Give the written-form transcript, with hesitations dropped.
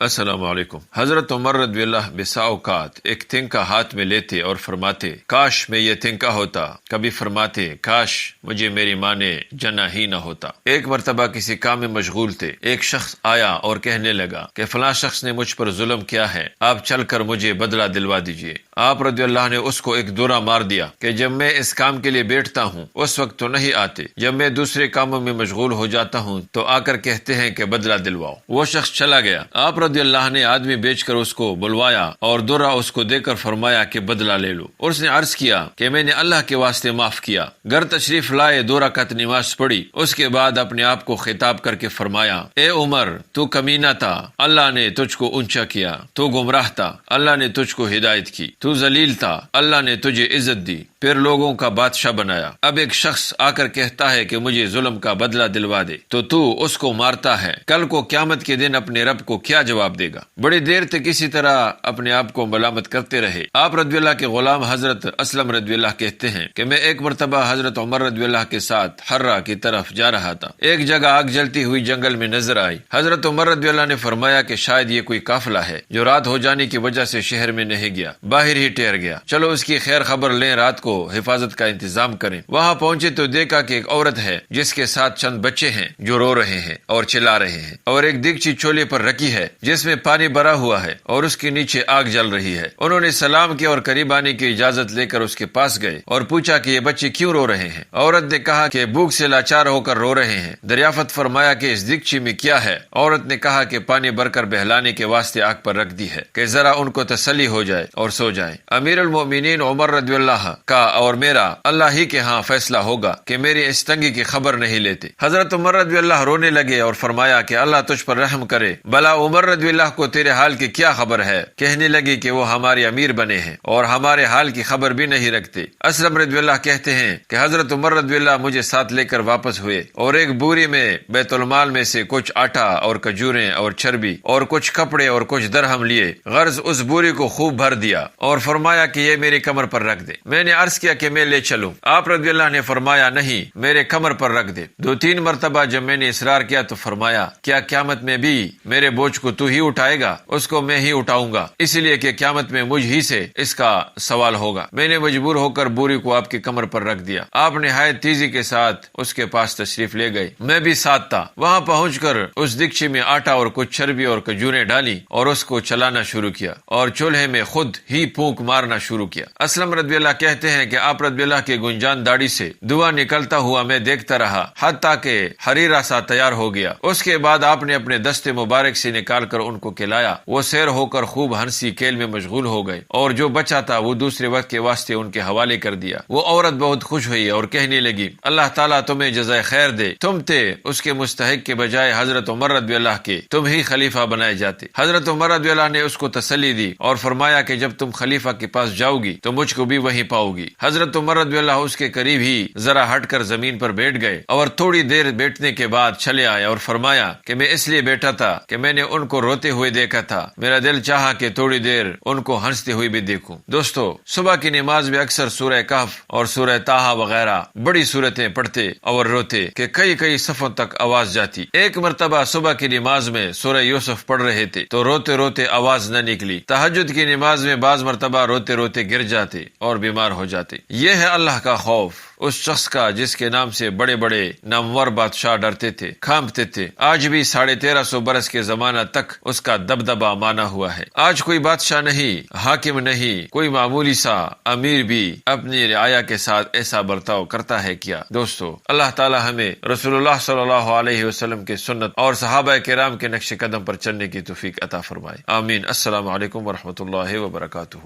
السلام علیکم۔ حضرت عمر رضی اللہ بسا اوقات ایک تنکا ہاتھ میں لیتے اور فرماتے کاش میں یہ تنکا ہوتا، کبھی فرماتے کاش مجھے میری ماں نے جنا ہی نہ ہوتا۔ ایک مرتبہ کسی کام میں مشغول تھے، ایک شخص آیا اور کہنے لگا کہ فلاں شخص نے مجھ پر ظلم کیا ہے، آپ چل کر مجھے بدلہ دلوا دیجئے۔ آپ رضی اللہ نے اس کو ایک دورہ مار دیا کہ جب میں اس کام کے لیے بیٹھتا ہوں اس وقت تو نہیں آتے، جب میں دوسرے کاموں میں مشغول ہو جاتا ہوں تو آ کر کہتے ہیں کہ بدلہ دلواؤ۔ وہ شخص چلا گیا۔ آپ رضی اللہ نے آدمی بیچ کر اس کو بلوایا اور دورہ اس کو دے کر فرمایا کہ بدلہ لے لو۔ اس نے عرض کیا کہ میں نے اللہ کے واسطے معاف کیا۔ گھر تشریف لائے، 2 رکعت نماز پڑھی، اس کے بعد اپنے آپ کو خطاب کر کے فرمایا اے عمر، تو کمینہ تھا، اللہ نے تجھ کو اونچا کیا، تو گمراہ تھا، اللہ نے تجھ کو ہدایت کی، تو ذلیل تھا، اللہ نے تجھے عزت دی، پھر لوگوں کا بادشاہ بنایا۔ اب ایک شخص آ کر کہتا ہے کہ مجھے ظلم کا بدلہ دلوا دے تو اس کو مارتا ہے، کل کو قیامت کے دن اپنے رب کو کیا جواب دے گا؟ بڑی دیر تک اسی طرح اپنے آپ کو ملامت کرتے رہے۔ آپ رضی اللہ کے غلام حضرت اسلم رضی اللہ کہتے ہیں کہ میں ایک مرتبہ حضرت عمر رضی اللہ کے ساتھ حرہ کی طرف جا رہا تھا۔ ایک جگہ آگ جلتی ہوئی جنگل میں نظر آئی۔ حضرت عمر رضی اللہ نے فرمایا کہ شاید یہ کوئی قافلہ ہے جو رات ہو جانے کی وجہ سے شہر میں نہیں گیا، باہر ہی ٹھہر گیا، چلو اس کی خیر خبر لیں، رات کو حفاظت کا انتظام کریں۔ وہاں پہنچے تو دیکھا کہ ایک عورت ہے جس کے ساتھ چند بچے ہیں جو رو رہے ہیں اور چلا رہے ہیں، اور ایک دیگچی چولہے پر رکھی ہے جس میں پانی بھرا ہوا ہے اور اس کے نیچے آگ جل رہی ہے۔ انہوں نے سلام کیا اور قریب آنے کی اجازت لے کر اس کے پاس گئے اور پوچھا کہ یہ بچے کیوں رو رہے ہیں؟ عورت نے کہا کہ بھوک سے لاچار ہو کر رو رہے ہیں۔ دریافت فرمایا کہ اس دیگچی میں کیا ہے؟ عورت نے کہا کہ پانی بھر کر بہلانے کے واسطے آگ پر رکھ دی ہے کہ ذرا ان کو تسلی ہو جائے اور سو جائیں۔ امیر المؤمنین عمر رضی اللہ کا اور میرا اللہ ہی کے ہاں فیصلہ ہوگا کہ میری اس تنگی کی خبر نہیں لیتے۔ حضرت عمر رضی اللہ رونے لگے اور فرمایا کہ اللہ تجھ پر رحم کرے، بھلا عمر رضی اللہ کو تیرے حال کی کیا خبر ہے؟ کہنے لگی کہ وہ ہمارے امیر بنے ہیں اور ہمارے حال کی خبر بھی نہیں رکھتے۔ اسلم رضی اللہ کہتے ہیں کہ حضرت عمر رضی اللہ مجھے ساتھ لے کر واپس ہوئے اور ایک بوری میں بیت المال میں سے کچھ آٹا اور کھجوریں اور چربی اور کچھ کپڑے اور کچھ درہم لیے، غرض اس بوری کو خوب بھر دیا اور فرمایا کہ یہ میری کمر پر رکھ دے۔ میں نے عرض کیا کہ میں لے چلوں؟ آپ رضی اللہ نے فرمایا نہیں، میرے کمر پر رکھ دے۔ 2-3 مرتبہ جب میں نے اصرار کیا تو فرمایا کیا قیامت میں بھی میرے بوجھ کو تو ہی اٹھائے گا؟ اس کو میں ہی اٹھاؤں گا، اس لیے کہ قیامت میں مجھ ہی سے اس کا سوال ہوگا۔ میں نے مجبور ہو کر بوری کو آپ کی کمر پر رکھ دیا۔ آپ نہایت تیزی کے ساتھ اس کے پاس تشریف لے گئے، میں بھی ساتھ تھا۔ وہاں پہنچ کر اس دیگچی میں آٹا اور کچھ چربی اور کھجوریں ڈالی اور اس کو چلانا شروع کیا اور چولہے میں خود ہی پھونک مارنا شروع کیا۔ اسلم رضی اللہ کہتے ہیں کہ آپ رضی اللہ کے گنجان داڑھی سے دھواں نکلتا ہوا میں دیکھتا رہا حتیٰ کہ حریرہ سا تیار ہو گیا۔ اس کے بعد آپ نے اپنے دستے مبارک سے نکال کر ان کو کھلایا۔ وہ سیر ہو کر خوب ہنسی کھیل میں مشغول ہو گئے اور جو بچا تھا وہ دوسرے وقت کے واسطے ان کے حوالے کر دیا۔ وہ عورت بہت خوش ہوئی اور کہنے لگی اللہ تعالیٰ تمہیں جزائے خیر دے، تم تھے اس کے مستحق کے بجائے حضرت عمر رضی اللہ کے تم ہی خلیفہ بنائے جاتے۔ حضرت عمر رضی اللہ نے اس کو تسلی دی اور فرمایا کہ جب تم خلیفہ کے پاس جاؤ گی تو مجھ کو بھی وہیں پاؤ گی۔ حضرت عمر رضی اللہ اس کے قریب ہی ذرا ہٹ کر زمین پر بیٹھ گئے اور تھوڑی دیر بیٹھنے کے بعد چلے آئے اور فرمایا کہ میں اس لیے بیٹھا تھا کہ میں نے ان کو روتے ہوئے دیکھا تھا، میرا دل چاہا کہ تھوڑی دیر ان کو ہنستے ہوئے بھی دیکھوں۔ دوستو، صبح کی نماز میں اکثر سورہ کہف اور سورہ طٰہٰ وغیرہ بڑی صورتیں پڑھتے اور روتے کہ کئی صفوں تک آواز جاتی۔ ایک مرتبہ صبح کی نماز میں سورہ یوسف پڑھ رہے تھے تو روتے روتے آواز نہ نکلی۔ تہجد کی نماز میں بعض مرتبہ روتے روتے گر جاتے اور بیمار ہو جاتے۔ یہ ہے اللہ کا خوف اس شخص کا جس کے نام سے بڑے بڑے نامور بادشاہ ڈرتے تھے، کانپتے تھے۔ آج بھی 1350 برس کے زمانہ تک اس کا دبدبہ مانا ہوا ہے۔ آج کوئی بادشاہ نہیں، حاکم نہیں، کوئی معمولی سا امیر بھی اپنی رعایا کے ساتھ ایسا برتاؤ کرتا ہے کیا؟ دوستو، اللہ تعالی ہمیں رسول اللہ صلی اللہ علیہ وسلم کے سنت اور صحابہ کرام کے نقش قدم پر چلنے کی توفیق عطا فرمائے، آمین۔ السلام علیکم ورحمۃ اللہ وبرکاتہ۔